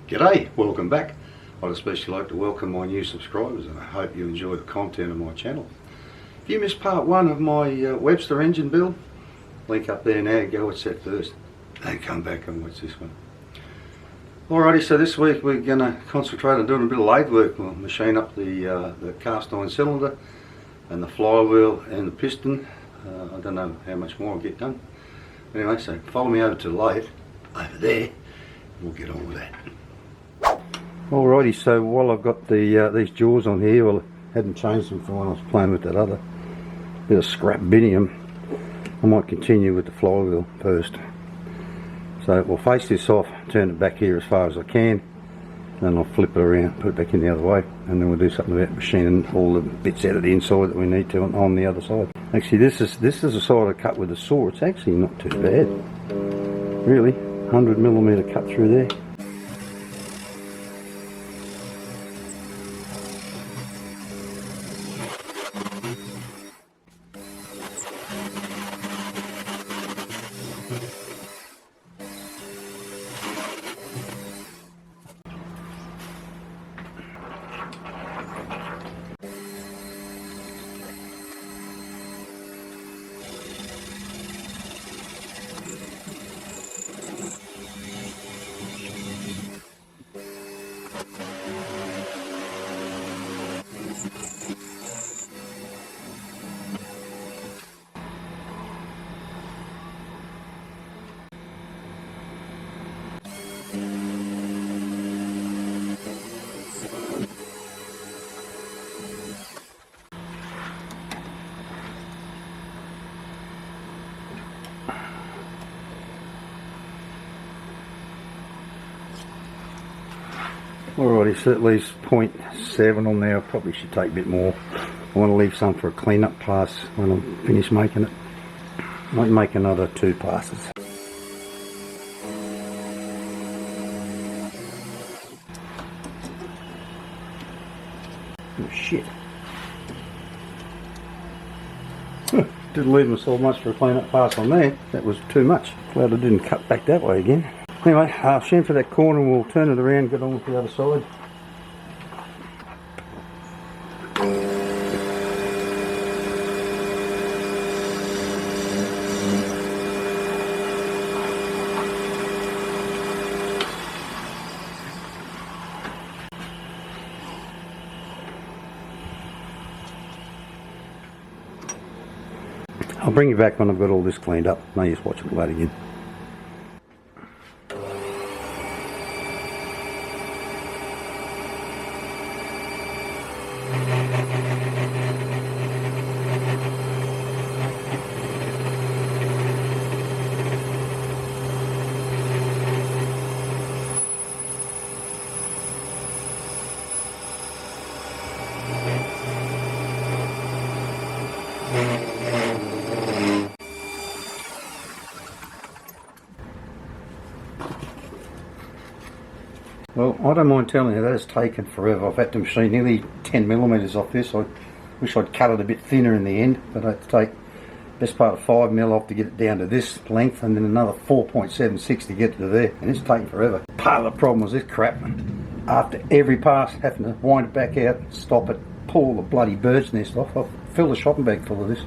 G'day, welcome back. I'd especially like to welcome my new subscribers and I hope you enjoy the content of my channel. If you missed part one of my Webster engine build, link up there now, go watch that first, and come back and watch this one. Alrighty, so this week we're going to concentrate on doing a bit of lathe work. We'll machine up the cast iron cylinder and the flywheel and the piston. I don't know how much more I'll get done. Anyway, so follow me over to the lathe, over there, and we'll get on with that. Alrighty, so while I've got these jaws on here, well, I hadn't changed them from when I was playing with that other bit of scrap binium, I might continue with the flywheel first. So we'll face this off, turn it back here as far as I can, then I'll flip it around, put it back in the other way, and then we'll do something about machining all the bits out of the inside that we need to on the other side. Actually, this is the side I cut with the saw. It's actually not too bad, really. 100mm cut through there. Alrighty, so that leaves 0.7 on there. I probably should take a bit more. I want to leave some for a clean-up pass when I'm finished making it. Might make another 2 passes. Oh shit. Didn't leave myself much for a clean-up pass on there. That was too much. Glad I didn't cut back that way again. Anyway, chamfer that corner, we'll turn it around, get on with the other side. I'll bring you back when I've got all this cleaned up. No use watching it later again. Well, I don't mind telling you that has taken forever. I've had to machine nearly 10mm off this. I wish I'd cut it a bit thinner in the end, but I had to take best part of 5mm off to get it down to this length, and then another 4.76 to get it to there, and it's taken forever. Part of the problem was this crap. After every pass, having to wind it back out, stop it, pull the bloody bird's nest off. I've filled a shopping bag full of this.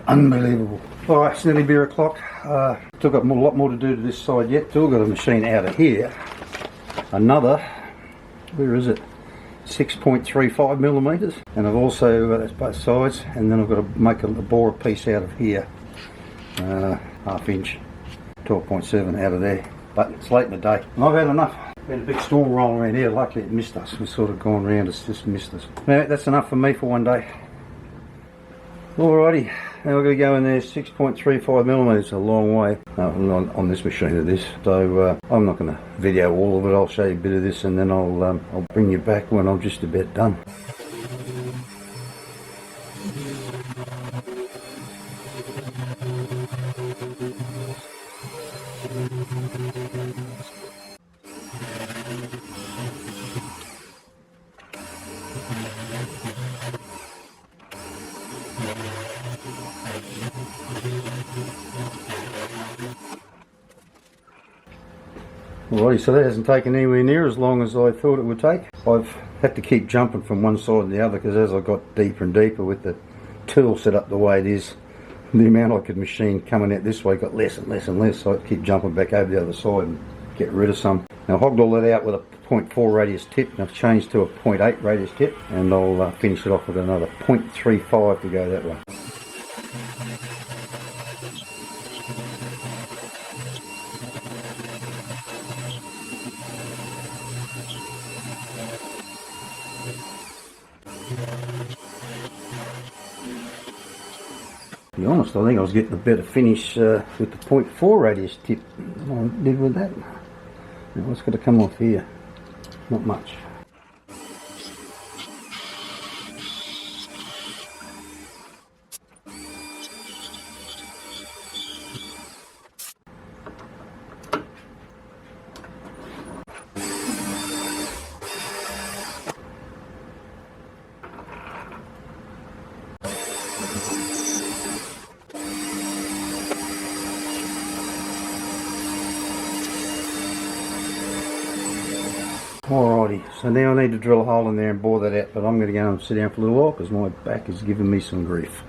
Unbelievable. Alright, it's nearly beer o'clock. Still got a lot more to do to this side yet. Still got a machine out of here. Another, where is it, 6.35mm, and I've also, that's both sides, and then I've got to make a bore a piece out of here, ½ inch, 12.7 out of there, but it's late in the day, and I've had enough. We had a big storm rolling around here. Luckily it missed us. We've sort of gone round, it's just missed us. Anyway, that's enough for me for one day. Alrighty, now we're going to go in there. 6.35mm, a long way on this machine of this. So I'm not going to video all of it. I'll show you a bit of this and then I'll bring you back when I'm just about done. Alrighty, so that hasn't taken anywhere near as long as I thought it would take. I've had to keep jumping from one side to the other because as I got deeper and deeper with the tool set up the way it is, the amount I could machine coming out this way got less and less and less, so I had to keep jumping back over the other side and get rid of some. Now I hogged all that out with a 0.4 radius tip, and I've changed to a 0.8 radius tip, and I'll finish it off with another 0.35 to go that way. To be honest, I think I was getting a better finish with the 0.4 radius tip than I did with that. Now what's got to come off here? Not much. Alrighty, so now I need to drill a hole in there and bore that out, but I'm going to go and sit down for a little while because my back is giving me some grief.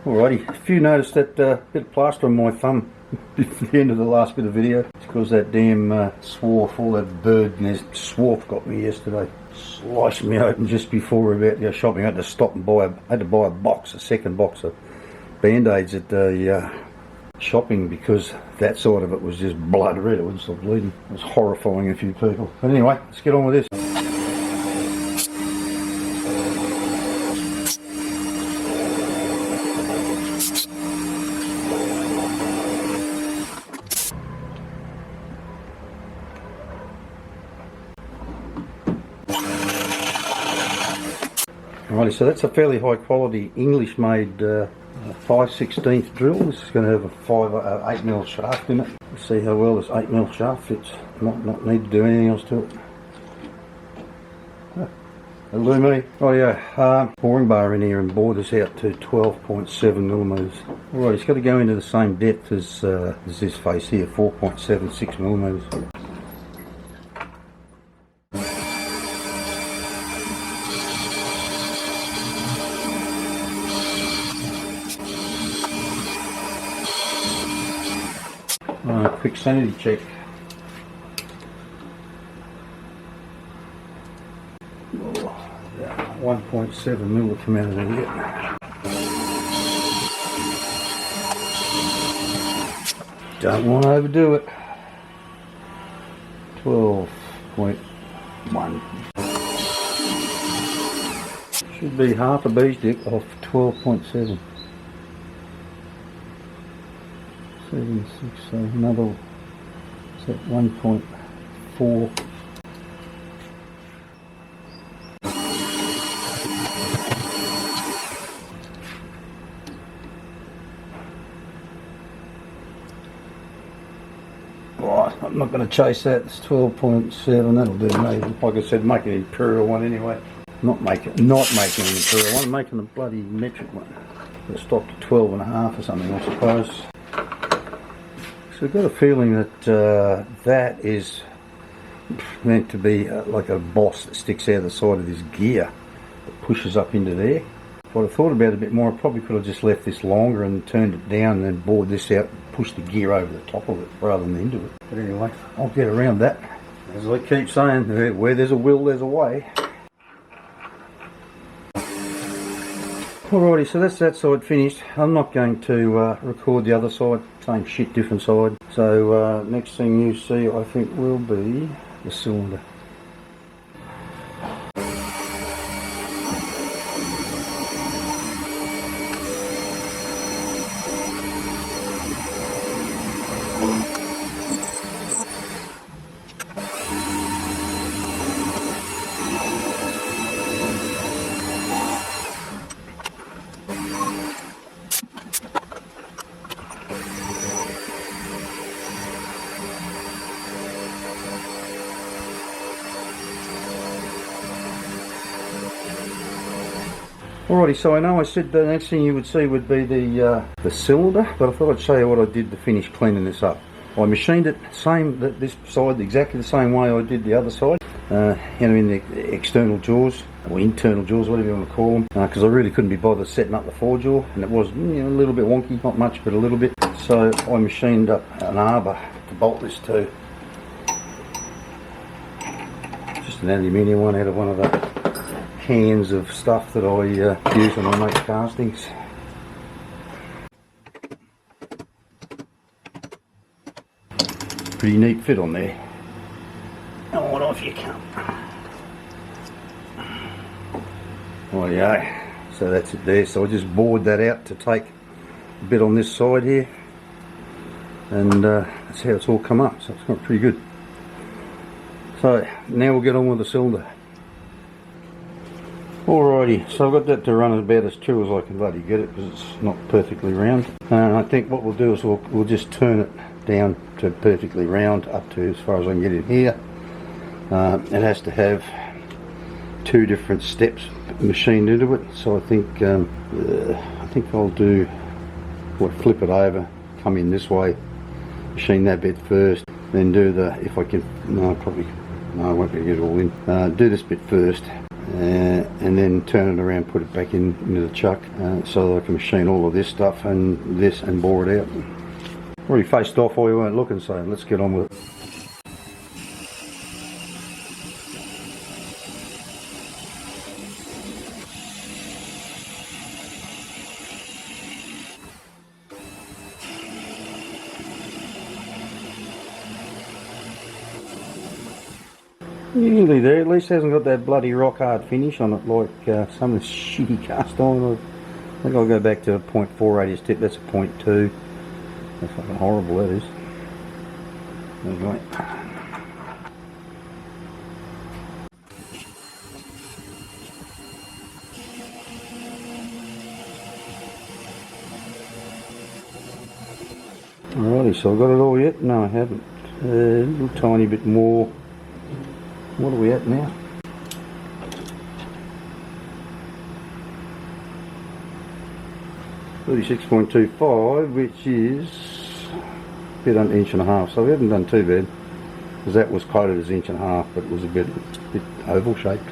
Alrighty, if you noticed that bit of plaster on my thumb at the end of the last bit of video, it's because that damn swarf, all that bird nest swarf got me yesterday. Sliced me open just before we were about to go shopping. I had to stop and buy a second box of Band-Aids at the shopping because that side of it was just blood red. It wouldn't stop bleeding. It was horrifying a few people. But anyway, let's get on with this. Alrighty, so that's a fairly high quality English made 5/16 drill. This is going to have a 8mm shaft in it. Let's see how well this 8mm shaft fits. Not need to do anything else to it. That'll do me. Oh yeah, boring bar in here and bore this out to 12.7mm. Alright, it's got to go into the same depth as this face here, 4.76mm. Quick sanity check. Oh, 1.7mm will come out of there. Don't want to overdo it. 12.1. Should be half a bee's dick off 12.7. 7, 6, so another, so 1.4. Right, I'm not going to chase that. It's 12.7. That'll do me. Like I said, make an imperial one anyway. Not making an imperial one. Making a bloody metric one. It'll stop to 12.5 or something, I suppose. So I've got a feeling that that is meant to be like a boss that sticks out the side of this gear that pushes up into there. If I'd have thought about it a bit more, I probably could have just left this longer and turned it down and then bored this out and pushed the gear over the top of it rather than into it. But anyway, I'll get around that. As I keep saying, where there's a will, there's a way. Alrighty, so that's that side finished. I'm not going to record the other side, same shit, different side. So next thing you see, I think, will be the cylinder. Alrighty, so I know I said the next thing you would see would be the cylinder, but I thought I'd show you what I did to finish cleaning this up. I machined it this side exactly the same way I did the other side. In the external jaws, or internal jaws, whatever you want to call them, because I really couldn't be bothered setting up the forejaw, and it was a little bit wonky, not much but a little bit. So I machined up an arbor to bolt this to. Just an aluminium one out of one of the cans of stuff that I use when I make castings. Pretty neat fit on there. Oh, what off you come. Rightio, so that's it there. So I just bored that out to take a bit on this side here, and that's how it's all come up. So it's got pretty good. So now we'll get on with the cylinder. Alrighty, so I've got that to run about as true as I can bloody get it, because it's not perfectly round. And I think what we'll do is we'll just turn it down to perfectly round up to as far as I can get in here. It has to have 2 different steps machined into it, so I think I'll do flip it over, come in this way, machine that bit first, then do the, if I can, no I won't be able to get it all in, do this bit first, and then turn it around, put it back into the chuck, so that I can machine all of this stuff and this and bore it out. Already faced off while you weren't looking, so let's get on with it. Nearly there, at least hasn't got that bloody rock hard finish on it like some of the shitty cast iron. I think I'll go back to a 0.4 radius tip, that's a 0.2. That's fucking horrible, that is. Anyway. Alrighty, so I've got it all yet? No I haven't. A little tiny bit more. What are we at now? .26.25, which is a bit under 1.5 inches, so we haven't done too bad, because that was quoted as 1.5 inches, but it was a bit oval shaped.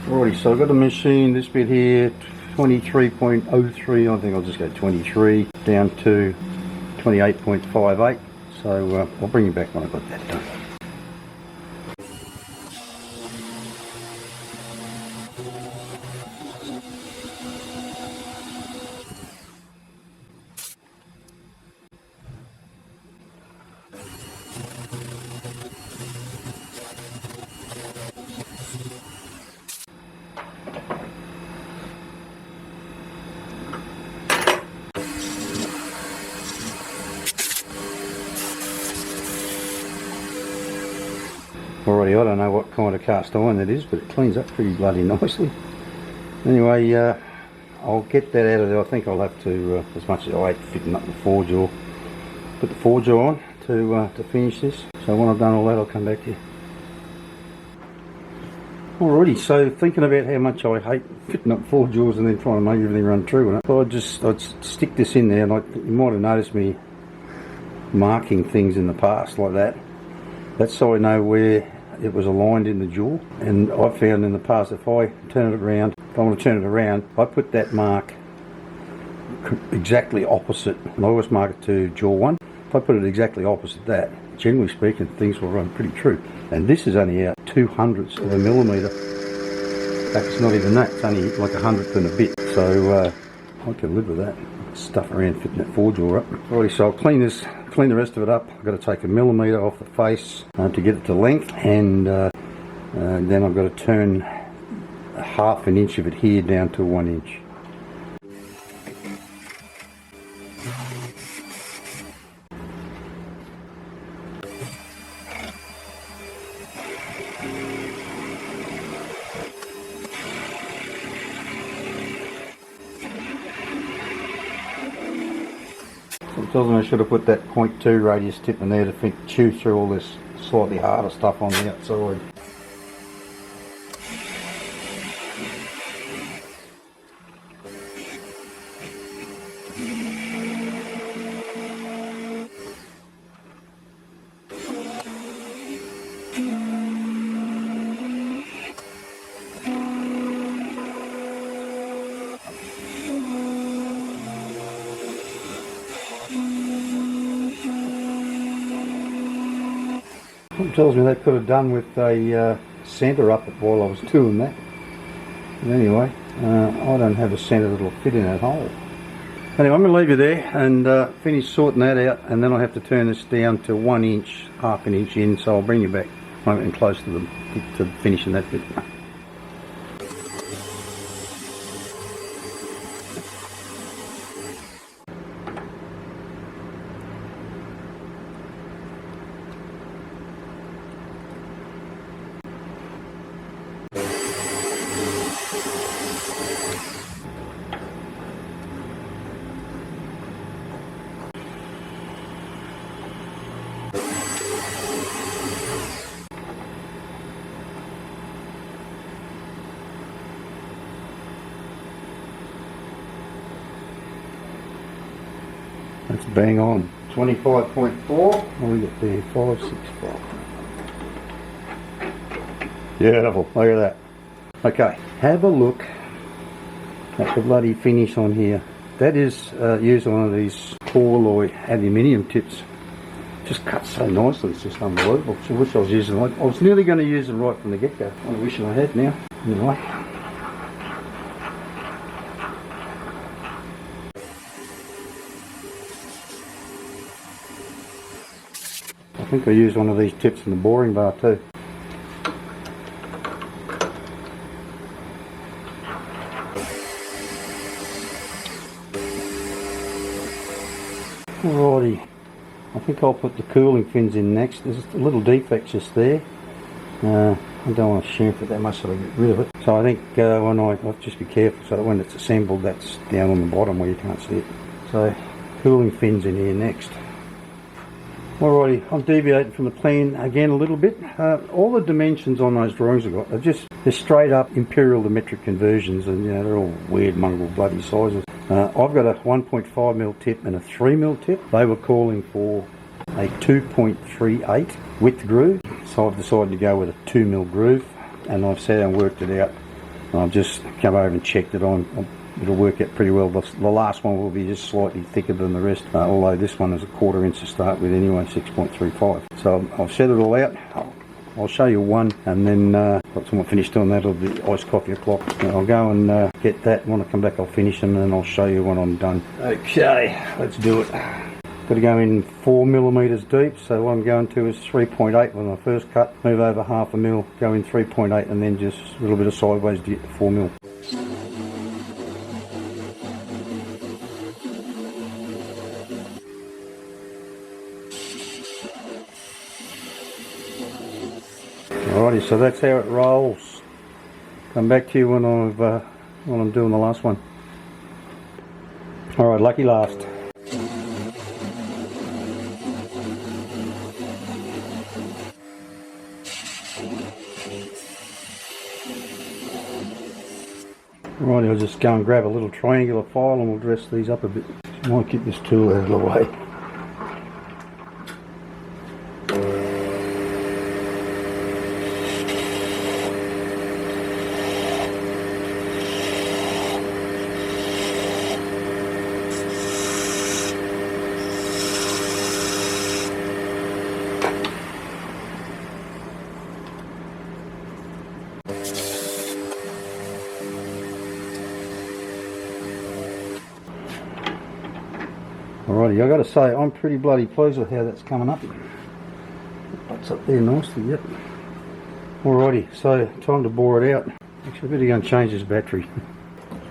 Alrighty, so I've got to machine this bit here, 23.03, I think I'll just go 23, down to 28.58, so I'll bring you back when I've got that done. Alrighty, I don't know what kind of cast iron that is, but it cleans up pretty bloody nicely. Anyway, I'll get that out of there. I think I'll have to, as much as I hate fitting up the forejaw, put the forejaw on to finish this. So when I've done all that, I'll come back to you. Alrighty, so thinking about how much I hate fitting up forejaws and then trying to make everything run true, so I'd stick this in there, and you might have noticed me marking things in the past like that. That's so I know where it was aligned in the jaw, and I've found in the past if I turn it around, if I want to turn it around, I put that mark exactly opposite, and I always mark it to jaw 1. If I put it exactly opposite that, generally speaking, things will run pretty true. And this is only out 2/100ths of a millimetre. In fact, it's not even that, it's only like 100th and a bit, so I can live with that. Stuff around fitting that forejaw up. Alrighty, so I'll clean the rest of it up. I've got to take a millimetre off the face to get it to length, and then I've got to turn 1/2 inch of it here down to 1 inch. It tells me I should have put that 0.2 radius tip in there to chew through all this slightly harder stuff on the outside. It tells me they could have done with a centre up it while I was doing that. But anyway, I don't have a centre that'll fit in that hole. Anyway, I'm going to leave you there and finish sorting that out, and then I'll have to turn this down to 1 inch, half an inch in, so I'll bring you back when I'm getting close to finishing that bit. That's bang on. 25.4. What do we get there? 565. Beautiful. Look at that. Okay, have a look at the bloody finish on here. That is used on one of these alloy aluminium tips. Just cuts so nicely. It's just unbelievable. I wish I was using it. I was nearly going to use them right from the get-go. I wish I had now. Anyway. I think I used one of these tips in the boring bar too. Alrighty, I think I'll put the cooling fins in next. There's a little defect just there. I don't want to chamfer it that much so I get rid of it. So I think I'll just be careful so that when it's assembled that's down on the bottom where you can't see it. So cooling fins in here next. Alrighty, I'm deviating from the plan again a little bit. All the dimensions on those drawings I've got, they're straight up imperial to metric conversions, and you know, they're all weird mongrel bloody sizes. I've got a 1.5mm tip and a 3mm tip. They were calling for a 2.38 width groove, so I've decided to go with a 2mm groove, and I've sat and worked it out. I've just come over and checked it on. It'll work out pretty well. The last one will be just slightly thicker than the rest, although this one is a 1/4 inch to start with anyway, 6.35. So I've set it all out. I'll show you one, and then once I'm finished doing that, it'll be iced coffee o'clock. I'll go and get that. When I come back, I'll finish, and then I'll show you when I'm done. Okay, let's do it. Got to go in 4mm deep, so what I'm going to is 3.8 with my first cut, move over 1/2 mil, go in 3.8, and then just a little bit of sideways to get to 4mm. Alrighty, so that's how it rolls. Come back to you when I'm doing the last one. Alright, lucky last. Alrighty, I'll just go and grab a little triangular file and we'll dress these up a bit. I might keep this tool out of the way. Alrighty, I've got to say I'm pretty bloody pleased with how that's coming up. That's up there nicely, yep. Alrighty, so time to bore it out. Actually, I better go and change this battery.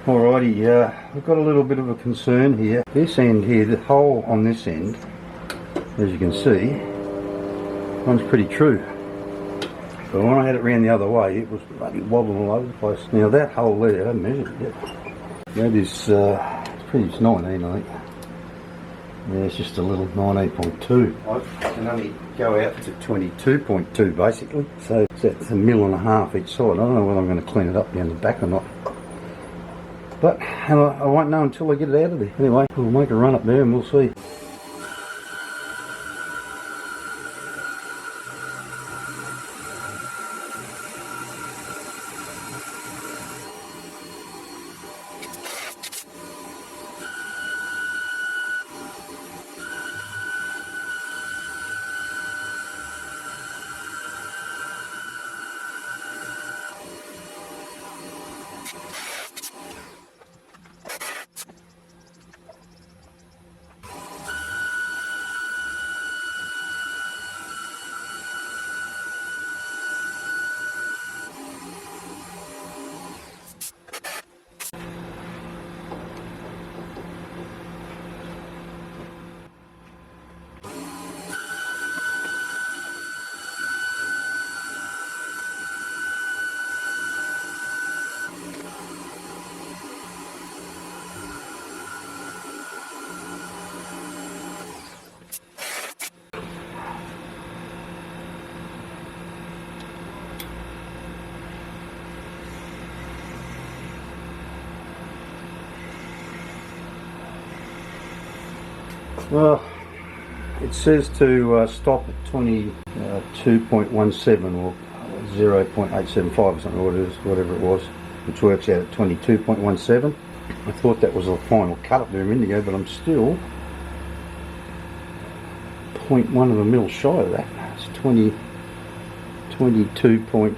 Alrighty, I've got a little bit of a concern here. This end here, the hole on this end, as you can see, runs pretty true. But when I had it round the other way, it was bloody wobbling all over the place. Now that hole there, I haven't measured it yet. That is, it's 19, I think. Yeah, it's just a little 19.2. I can only go out to 22.2 basically, so that's 1.5 mil each side. I don't know whether I'm going to clean it up down the back or not. But I won't know until I get it out of there. Anyway, we'll make a run up there and we'll see. Well, it says to stop at 22.17 or 0.875 or something, whatever it was, which works out at 22.17. I thought that was the final cut up there a minute ago, but I'm still 0.1 of a mil shy of that. It's 22.7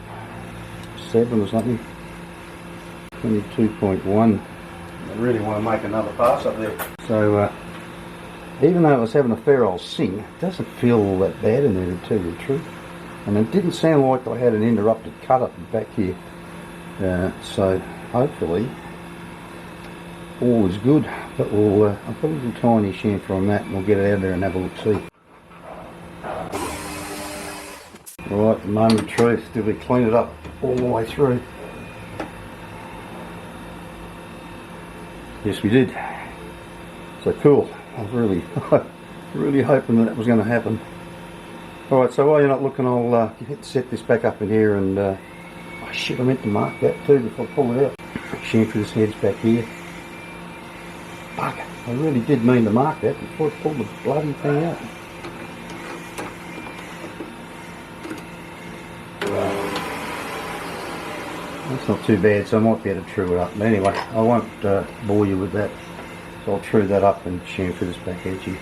or something. 22.1. I really want to make another pass up there. So even though it was having a fair old sing, it doesn't feel all that bad in there, to tell you the truth. And it didn't sound like I had an interrupted cut up the back here. So hopefully all is good. But I'll put a little tiny chamfer on that and we'll get it out there and have a look see. Right, the moment of truth, did we clean it up all the way through? Yes, we did. So cool. I was really hoping that was going to happen. Alright, so while you're not looking, I'll set this back up in here and oh shit, I meant to mark that too before I pull it out. Chamfer this head's back here. Fuck, I really did mean to mark that before I pulled the bloody thing out. That's not too bad, so I might be able to true it up. But anyway, I won't bore you with that. So I'll true that up and chamfer this back edge here.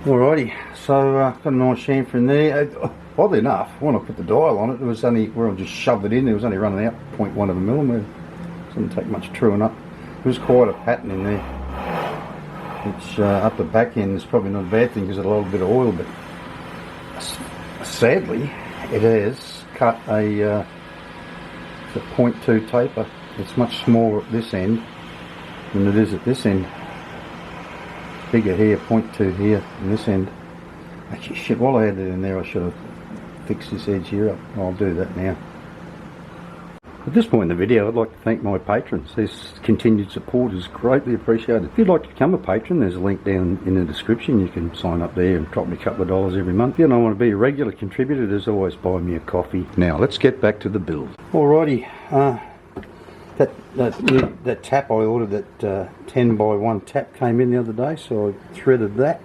Alrighty, so got a nice chamfer in there. Oddly enough, when I put the dial on it, it was only where I just shoved it in, it was only running out 0.1 of a millimetre. It didn't take much truing up. There was quite a pattern in there, which up the back end is probably not a bad thing because it's a little bit of oil, but sadly it has cut a 0.2 taper. It's much smaller at this end than it is at this end. Bigger here, 0.2 here, and this end. Actually, shit, while I had it in there, I should have fixed this edge here up. I'll do that now. At this point in the video, I'd like to thank my patrons. Their continued support is greatly appreciated. If you'd like to become a patron, there's a link down in the description. You can sign up there and drop me a couple of dollars every month. If you don't want to be a regular contributor, there's always buy me a coffee. Now, let's get back to the build. Alrighty, that tap I ordered, that 10x1 tap came in the other day, so I threaded that.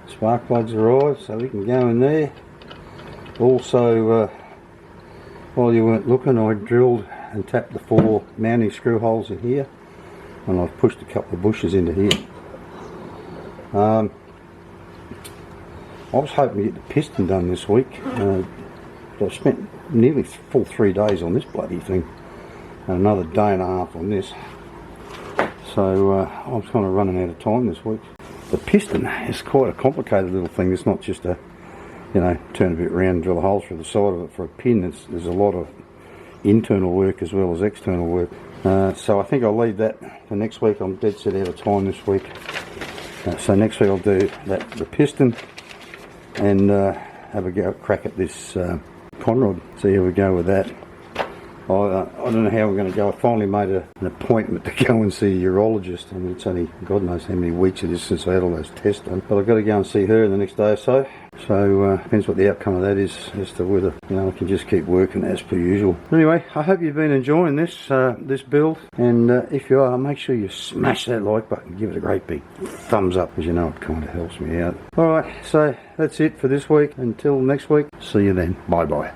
Spark plugs arrived, so we can go in there. Also, while you weren't looking, I drilled and tapped the 4 mounting screw holes in here, and I've pushed a couple of bushes into here. I was hoping to get the piston done this week. I spent nearly full 3 days on this bloody thing, and another day and a half on this. So I was kind of running out of time this week. The piston is quite a complicated little thing. It's not just a, you know, turn a bit round, drill a hole through the side of it for a pin. There's a lot of internal work as well as external work. So I think I'll leave that for next week. I'm dead set out of time this week. So next week I'll do the piston and have a crack at this conrod. See how we go with that. I don't know how we're going to go. I finally made an appointment to go and see a urologist. I mean, it's only God knows how many weeks it is since I had all those tests done. But I've got to go and see her in the next day or so. So depends what the outcome of that is as to whether, you know, I can just keep working as per usual. Anyway, I hope you've been enjoying this this build, and if you are, make sure you smash that like button, give it a great big thumbs up, because you know it kind of helps me out. Alright, so that's it for this week. Until next week, see you then. Bye bye.